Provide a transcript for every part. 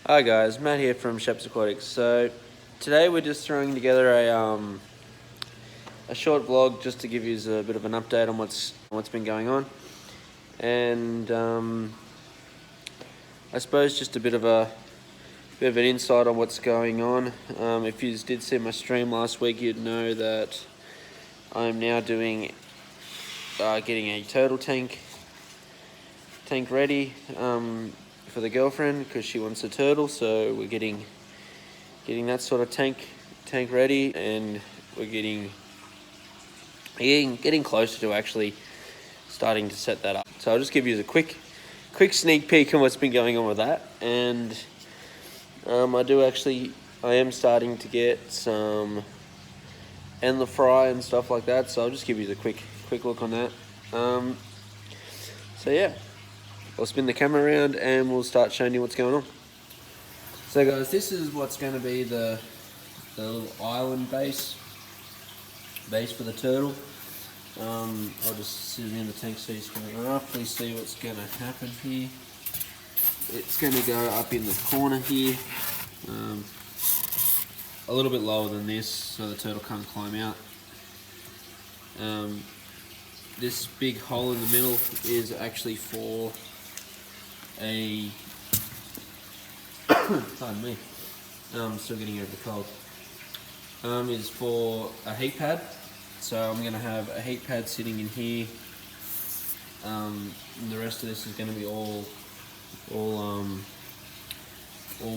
Hi guys, Matt here from Shep's Aquatics. So today we're just throwing together a short vlog just to give you a bit of an update on what's been going on, and I suppose just a bit of an insight on what's going on. If you did see my stream last week, you'd know that I'm now doing getting a turtle tank ready for the girlfriend because she wants a turtle. So we're getting that sort of tank ready, and we're getting closer to actually starting to set that up. So I'll just give you a quick sneak peek on what's been going on with that, and I am starting to get some endler fry and stuff like that. So I'll just give you a quick look on that. So yeah, I'll spin the camera around and we'll start showing you what's going on. So guys, this is what's going to be the little island base for the turtle. I'll just sit it in the tank so you can roughly see what's going to happen here. It's going to go up in the corner here, a little bit lower than this so the turtle can't climb out. This big hole in the middle is actually for a pardon me, I'm still getting over the cold. Is for a heat pad. So I'm going to have a heat pad sitting in here, and the rest of this is going to be all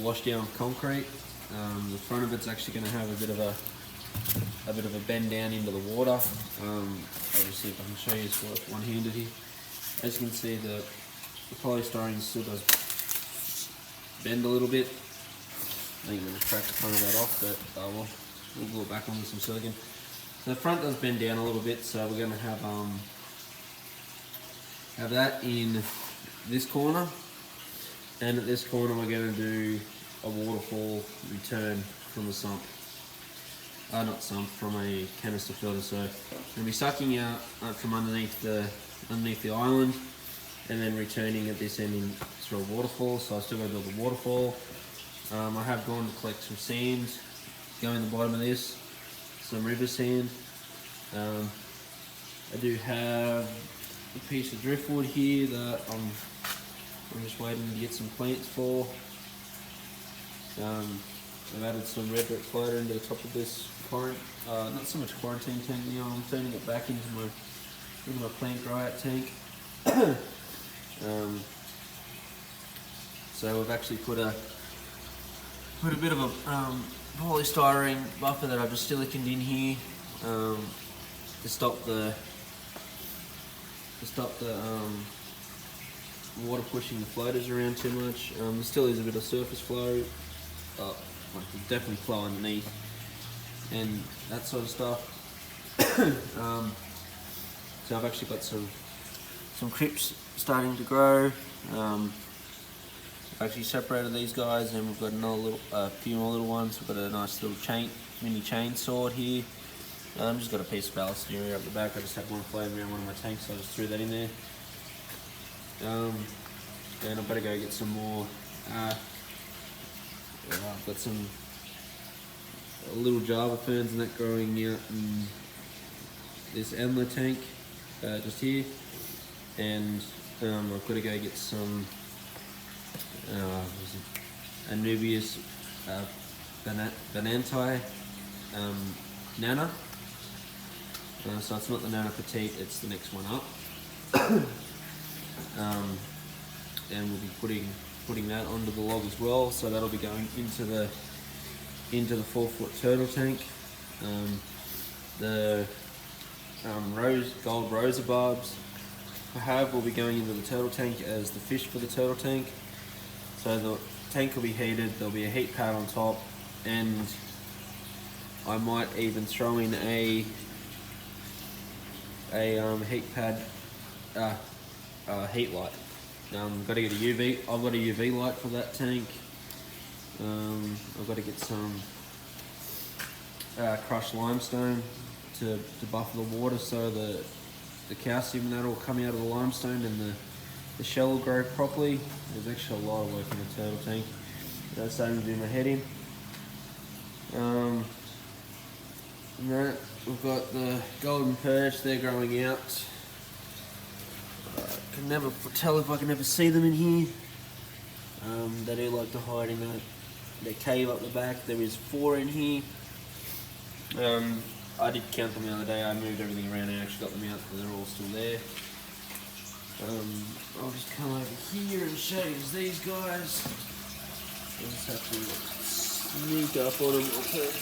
washed down concrete. The front of it's actually going to have a bit of a bend down into the water. I'll just see if I can show you this one-handed here. As you can see, the polystyrene still does bend a little bit. I think I'm going to crack the front of that off, but we'll glue it back on with some silicone. So the front does bend down a little bit, so we're going to have that in this corner, and at this corner we're going to do a waterfall return from a sump. Not sump, from a canister filter. So I'm going to be sucking out from underneath the island, and then returning at this end through a waterfall. So I'm still going to build a waterfall. I have gone to collect some sand, go in the bottom of this, some river sand. I do have a piece of driftwood here that I'm just waiting to get some plants for. I've added some red brick floater into the top of this not so much quarantine tank now. I'm turning it back into my plant dry out tank. So we've actually put a bit of a polystyrene buffer that I've just siliconed in here to stop the water pushing the floaters around too much. There still is a bit of surface flow, but definitely flow underneath and that sort of stuff. So I've actually got some crips starting to grow. I've actually separated these guys, and we've got a few more little ones. We've got a nice little mini chain sword here. Just got a piece of balusteria up the back. I just had one floating around one of my tanks, so I just threw that in there. And I better go get some more. I've got some little Java ferns and that growing out in this endler tank just here, and I've got to go get some Anubias bananti nana. So it's not the nana petite, it's the next one up. And we'll be putting that onto the log as well. So that'll be going into the 4-foot turtle tank. The gold rosa barbs I have will be going into the turtle tank as the fish for the turtle tank. So the tank will be heated, there'll be a heat pad on top, and I might even throw in a heat pad heat light. Got to get I've got a UV light for that tank. I've got to get some crushed limestone to buffer the water, so the calcium that will come out of the limestone and the shell will grow properly. There's actually a lot of work in a turtle tank. That's starting to do my head in. And that, we've got the golden perch, they're growing out. I can never tell if I can ever see them in here. They do like to hide in their cave up the back. There is 4 in here. I did count them the other day. I moved everything around and actually got them out, but they're all still there. I'll just come over here and show you these guys. I just have to sneak up on them. I'll turn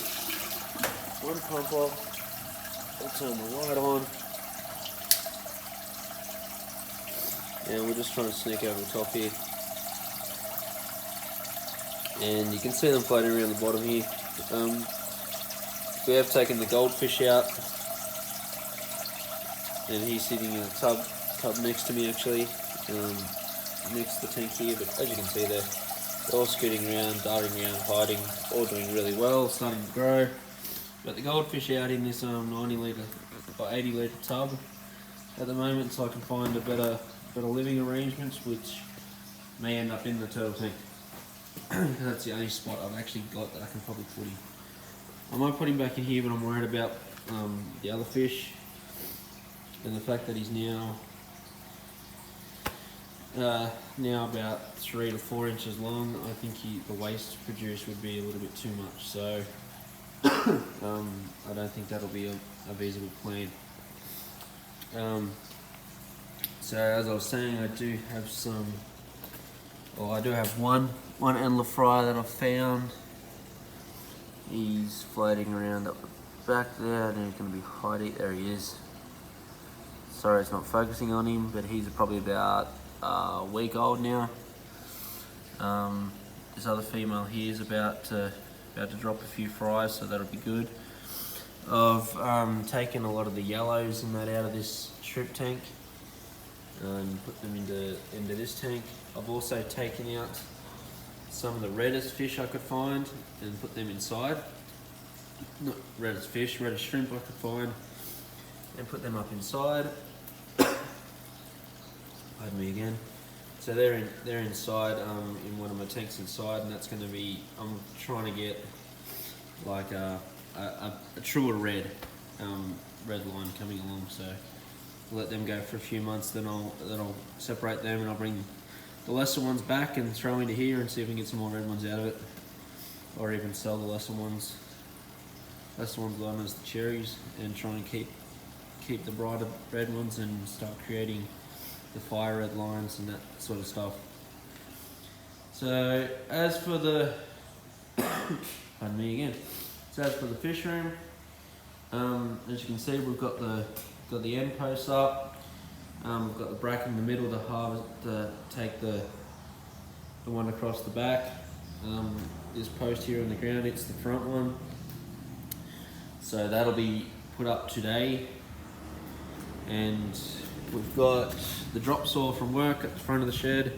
one pump off. I'll turn the light on. And we're just trying to sneak over the top here. And you can see them floating around the bottom here. We have taken the goldfish out, and he's sitting in a tub next to me actually, next to the tank here. But as you can see, they're all scooting around, darting around, hiding, all doing really well, starting to grow. But the goldfish out in this 90 litre or 80 litre tub at the moment, so I can find a better living arrangements, which may end up in the turtle tank. That's the only spot I've actually got that I can probably put him. I might put him back in here, but I'm worried about the other fish and the fact that he's now about 3 to 4 inches long. I think the waste produced would be a little bit too much, so I don't think that'll be a feasible plan. So as I was saying, I do have one endler fry that I've found. He's floating around up the back there, and he's going to be hiding. There he is. Sorry it's not focusing on him, but he's probably about a week old now. This other female here is about to drop a few fries, so that'll be good. I've taken a lot of the yellows and that out of this shrimp tank and put them into this tank. I've also taken out some of the reddest fish I could find and put them inside. Not reddest fish, reddest shrimp I could find, and put them up inside. Pardon me again. So they're inside in one of my tanks inside, and that's going to be, I'm trying to get like a truer red line coming along. So I'll let them go for a few months, then I'll separate them, and I'll bring the lesser ones back and throw into here and see if we can get some more red ones out of it, or even sell the lesser ones on as the cherries, and try and keep the brighter red ones and start creating the fire red lines and that sort of stuff. So as for the pardon me again. So as for the fish room, as you can see, we've got the end posts up. We've got the bracket in the middle to take the one across the back. This post here on the ground, it's the front one. So that'll be put up today. And we've got the drop saw from work at the front of the shed.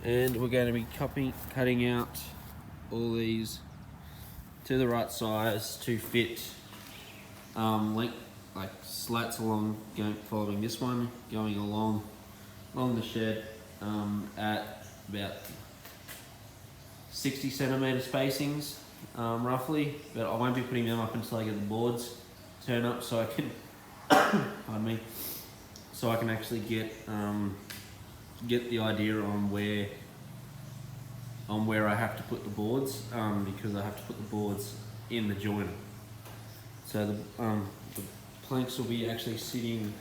And we're going to be cutting out all these to the right size to fit length, like slats along, following this one, going along the shed at about 60 centimeter spacings, roughly. But I won't be putting them up until I get the boards turn up, so I can pardon me, so I can actually get the idea on where I have to put the boards, because I have to put the boards in the joiner. So the planks will be actually sitting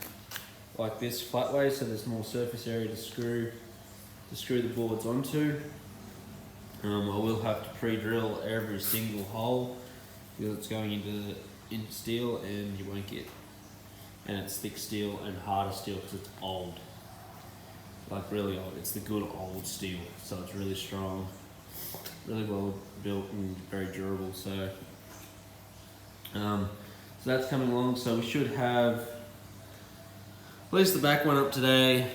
like this flat way, so there's more surface area to screw the boards onto. I will have to pre-drill every single hole because it's going into steel, and you won't get, and it's thick steel and harder steel because it's old, like really old. It's the good old steel, so it's really strong, really well built and very durable. So so that's coming along. So we should have at least the back one up today,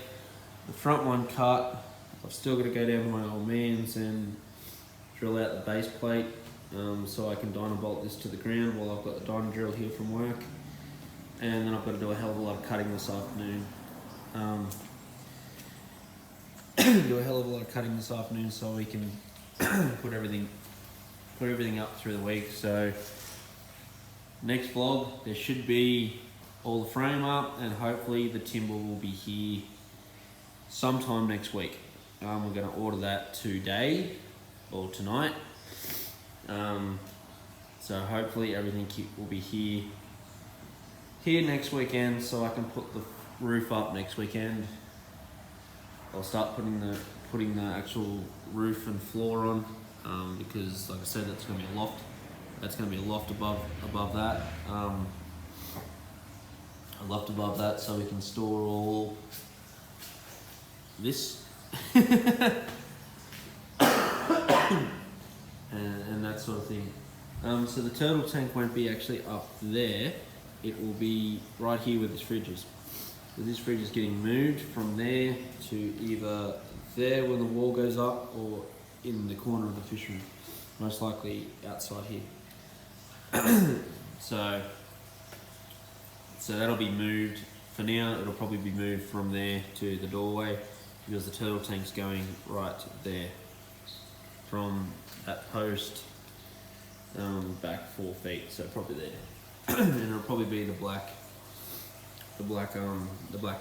the front one cut. I've still got to go down to my old man's and drill out the base plate, so I can dynabolt this to the ground while I've got the dyno drill here from work. And then I've got to do a hell of a lot of cutting this afternoon. Do a hell of a lot of cutting this afternoon so we can put everything up through the week. So next vlog there should be all the frame up, and hopefully the timber will be here sometime next week. We're going to order that today or tonight. So hopefully everything will be here next weekend, so I can put the roof up next weekend. I'll start putting the actual roof and floor on, because like I said, that's going to be a loft. That's going to be a loft above that. A loft above that, so we can store all this and that sort of thing. So the turtle tank won't be actually up there. It will be right here where this fridge is. So this fridge is getting moved from there to either there when the wall goes up, or in the corner of the fish room. Most likely outside here. So that'll be moved. For now, it'll probably be moved from there to the doorway, because the turtle tank's going right there. From that post back 4 feet, so probably there. And it'll probably be the black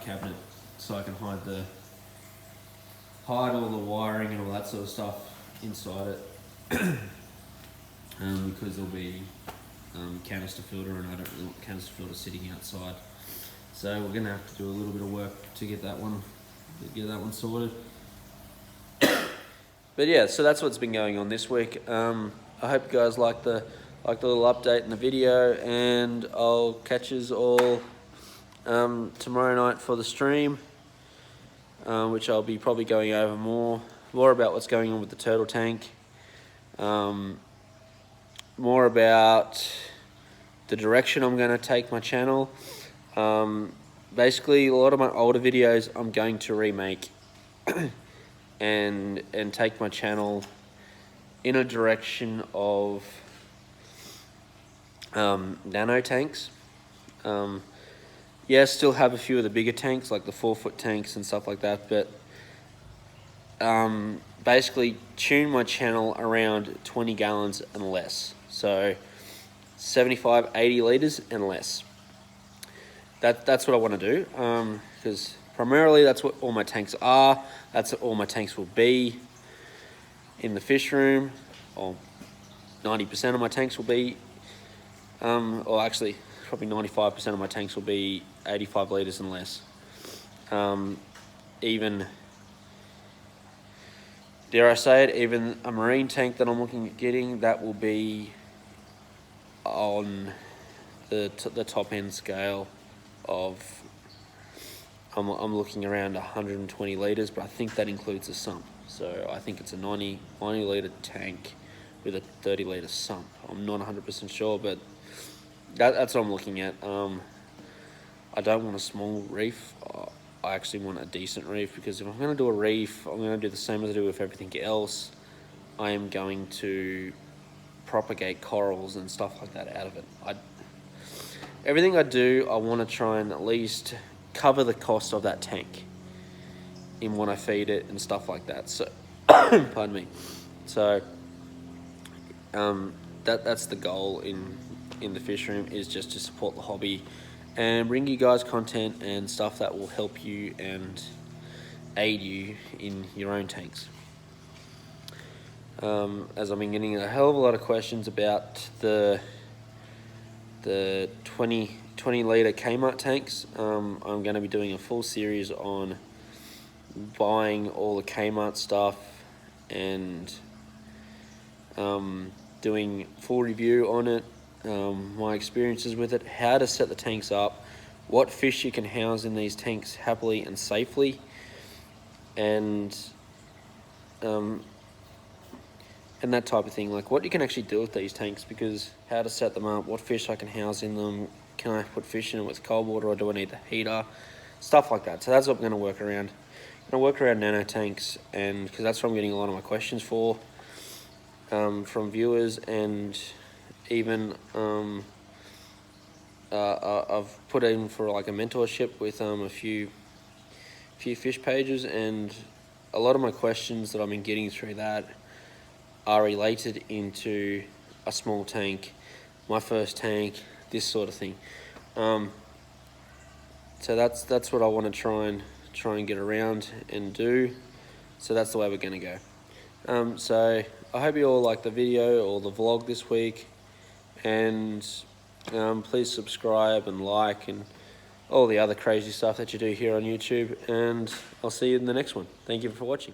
cabinet, so I can hide all the wiring and all that sort of stuff inside it. Because there'll be canister filter, and I don't really want canister filter sitting outside. So we're gonna have to do a little bit of work to get that one sorted. But yeah, so that's what's been going on this week. I hope you guys like the little update in the video, and I'll catch yous all tomorrow night for the stream, which I'll be probably going over more about what's going on with the turtle tank, more about the direction I'm going to take my channel. Basically, a lot of my older videos I'm going to remake and take my channel in a direction of nano tanks. Yeah, still have a few of the bigger tanks, like the 4-foot tanks and stuff like that, but basically tune my channel around 20 gallons and less. So 75, 80 litres and less. That's what I want to do, because primarily that's what all my tanks are. That's what all my tanks will be in the fish room, or 90% of my tanks will be, or actually probably 95% of my tanks will be 85 litres and less. Even, dare I say it, even a marine tank that I'm looking at getting, that will be on the top end scale of, I'm looking around 120 litres, but I think that includes a sump. So I think it's a 90 litre tank with a 30 litre sump. I'm not 100% sure, but that's what I'm looking at. I don't want a small reef. I actually want a decent reef, because if I'm going to do a reef, I'm going to do the same as I do with everything else. I am going to propagate corals and stuff like that out of it. Everything I do, I want to try and at least cover the cost of that tank in when I feed it and stuff like that. So, pardon me. So, that's the goal in the fish room, is just to support the hobby and bring you guys content and stuff that will help you and aid you in your own tanks. As I've been getting a hell of a lot of questions about the 20 litre Kmart tanks. I'm going to be doing a full series on buying all the Kmart stuff and doing full review on it, my experiences with it, how to set the tanks up, what fish you can house in these tanks happily and safely, and that type of thing, like what you can actually do with these tanks, because how to set them up, what fish I can house in them, can I put fish in it with cold water, or do I need the heater, stuff like that. So that's what I'm going to work around. I'm going to work around nano tanks, and because that's what I'm getting a lot of my questions for, from viewers, and even I've put in for like a mentorship with a few fish pages, and a lot of my questions that I've been getting through that are related into a small tank, my first tank, this sort of thing. So that's what I want to try and get around and do. So that's the way we're going to go. So I hope you all like the video or the vlog this week, and please subscribe and like and all the other crazy stuff that you do here on YouTube, and I'll see you in the next one. Thank you for watching.